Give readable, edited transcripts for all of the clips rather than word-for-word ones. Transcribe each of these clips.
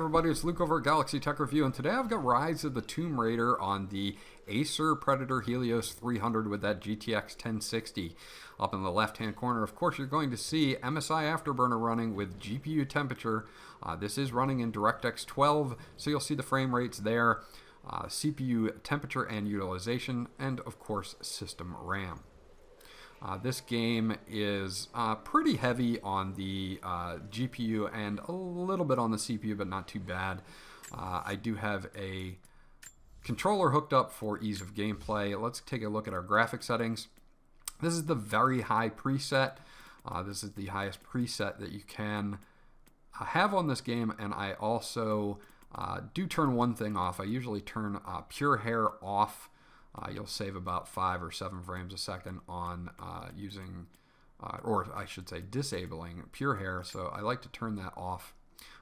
everybody, it's Luke over at Galaxy Tech Review, and today I've got Rise of the Tomb Raider on the Acer Predator Helios 300 with that GTX 1060. Up in the left-hand corner, of course, you're going to see MSI Afterburner running with GPU temperature. This is running in DirectX 12, so you'll see the frame rates there, CPU temperature and utilization, and of course, system RAM. This game is pretty heavy on the GPU and a little bit on the CPU, but not too bad. I do have a controller hooked up for ease of gameplay. Let's take a look at our graphic settings. This is the very high preset. This is the highest preset that you can have on this game, and I also do turn one thing off. I usually turn pure hair off. You'll save about 5 or 7 frames a second on using, or I should say disabling pure hair, so I like to turn that off.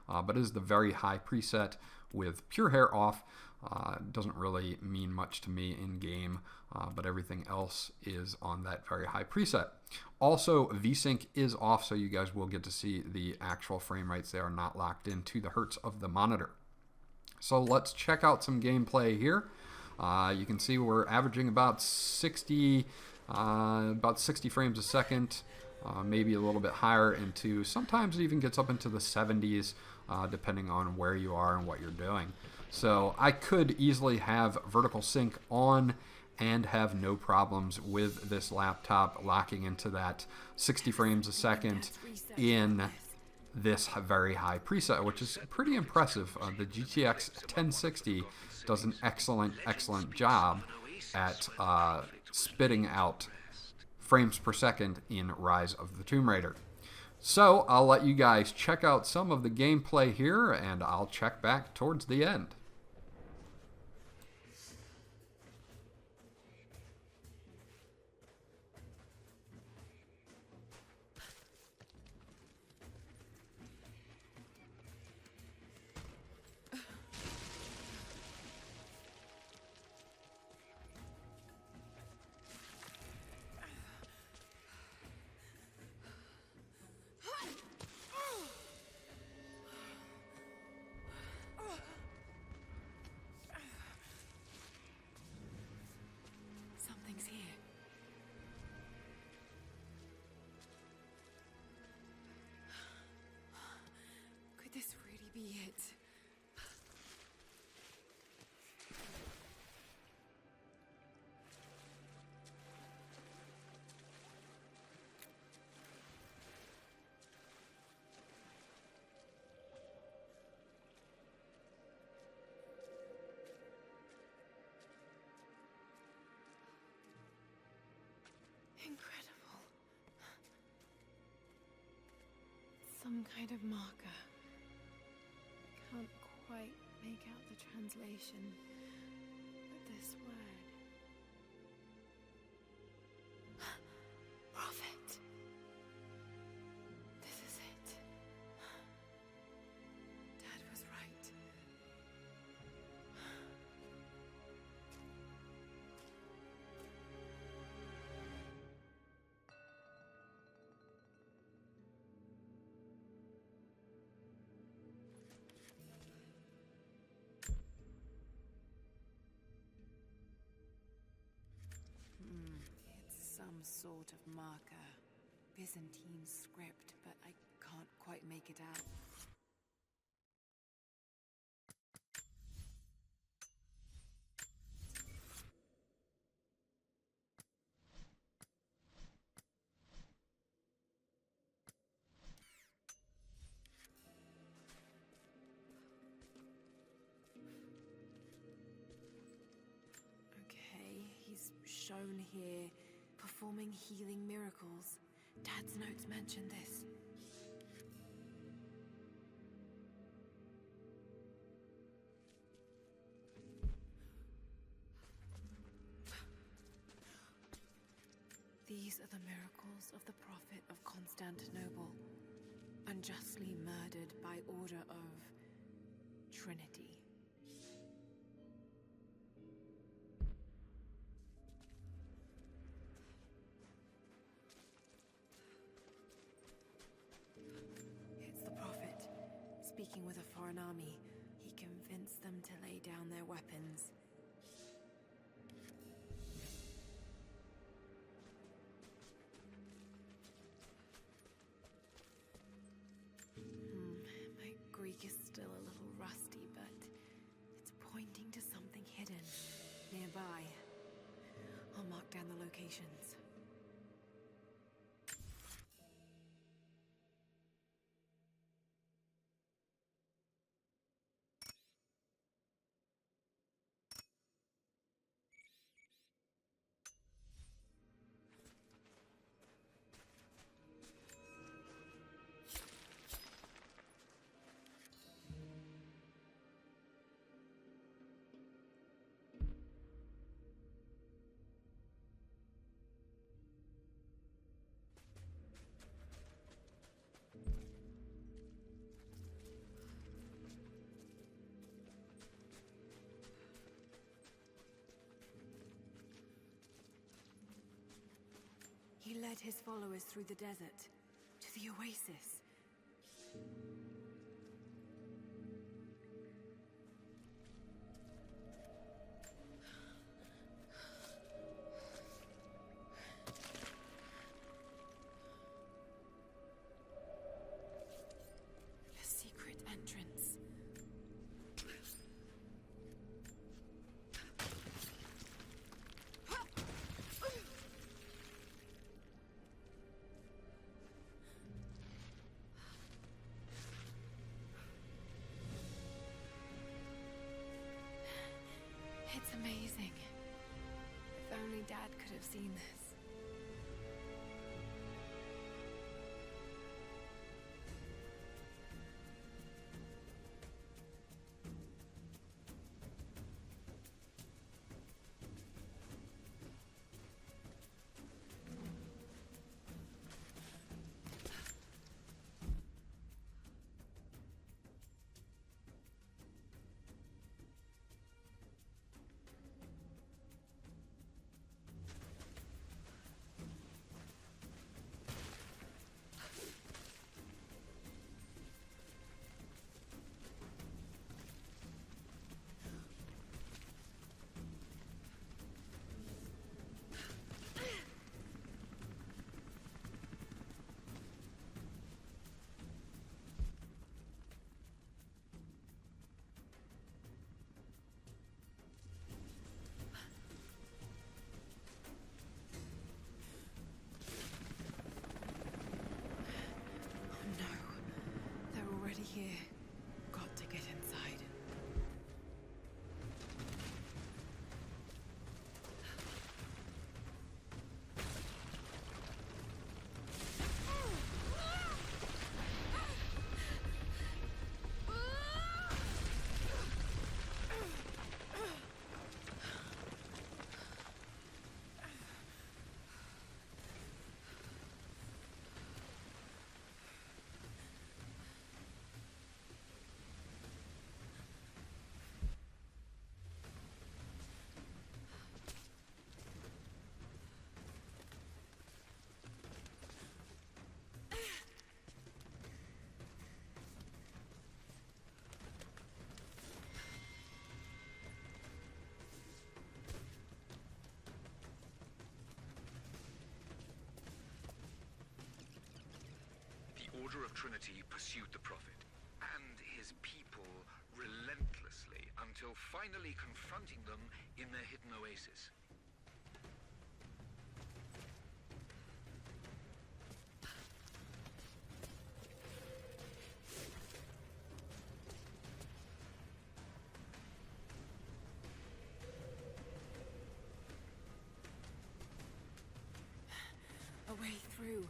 But it is the very high preset with pure hair off. Doesn't really mean much to me in game, but everything else is on that very high preset. Also, VSync is off, so you guys will get to see the actual frame rates. They are not locked into the hertz of the monitor. So let's check out some gameplay here. You can see we're averaging about 60 frames a second, maybe a little bit higher into, sometimes it even gets up into the 70s, depending on where you are and what you're doing. So I could easily have vertical sync on and have no problems with this laptop locking into that 60 frames a second in this very high preset, which is pretty impressive. The GTX 1060 does an excellent job at spitting out frames per second in Rise of the Tomb Raider. So I'll let you guys check out some of the gameplay here, and I'll check back towards the end. This really be it? Incredible. Some kind of marker. Can't quite make out the translation, but this word. Prophet. This is it. Dad was right. Some sort of marker. Byzantine script, but I can't quite make it out. Okay, he's shown here performing healing miracles. Dad's notes mention this. These are the miracles of the Prophet of Constantinople, unjustly murdered by order of Trinity. It's the Prophet, speaking with a foreign army, weapons. My Greek is still a little rusty, but it's pointing to something hidden nearby. I'll mark down the locations. He led his followers through the desert, to the oasis. A secret entrance. It's amazing. If only Dad could have seen this. Here. Got to get inside. The Order of Trinity pursued the Prophet and his people relentlessly until finally confronting them in their hidden oasis. A way through.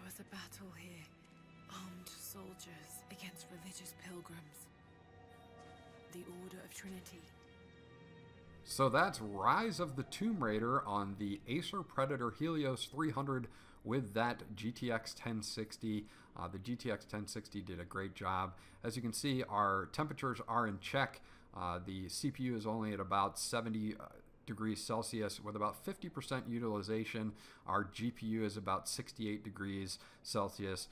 was a battle here. Armed soldiers against religious pilgrims. The Order of Trinity. So that's Rise of the Tomb Raider on the Acer Predator Helios 300 with that GTX 1060. The GTX 1060 did a great job. As you can see, our temperatures are in check. The CPU is only at about 70 degrees Celsius with about 50% utilization. Our GPU is about 68 degrees Celsius,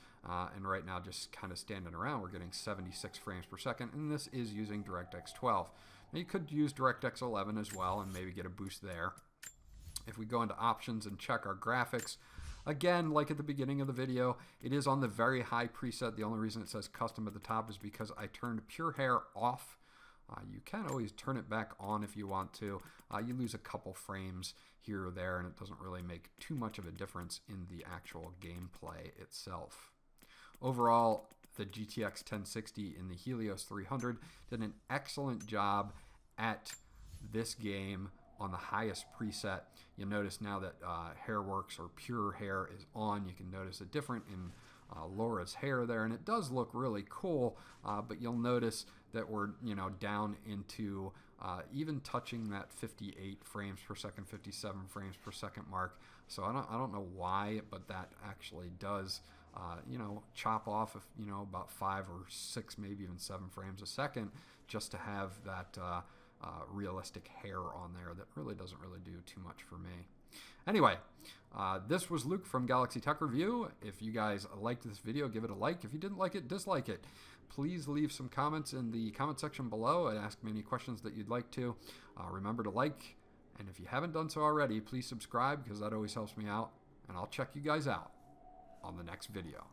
and right now just kind of standing around, we're getting 76 frames per second, and this is using DirectX 12. Now you could use DirectX 11 as well and maybe get a boost there. If we go into options and check our graphics, again, like at the beginning of the video, it is on the very high preset. The only reason it says custom at the top is because I turned pure hair off. You can always turn it back on if you want to. You lose a couple frames here or there, and it doesn't really make too much of a difference in the actual gameplay itself. Overall, the GTX 1060 in the Helios 300 did an excellent job at this game on the highest preset. You'll notice now that Hairworks or Pure Hair is on. You can notice a difference in Laura's hair there, and it does look really cool, but you'll notice that we're down into even touching that 58 frames per second, 57 frames per second mark. So I don't know why, but that actually does chop off about 5 or 6, maybe even 7 frames a second, just to have that realistic hair on there that really doesn't really do too much for me. Anyway, this was Luke from Galaxy Tech Review. If you guys liked this video, give it a like. If you didn't like it, dislike it. Please leave some comments in the comment section below and ask me any questions that you'd like to. Remember to like, and if you haven't done so already, please subscribe because that always helps me out. And I'll check you guys out on the next video.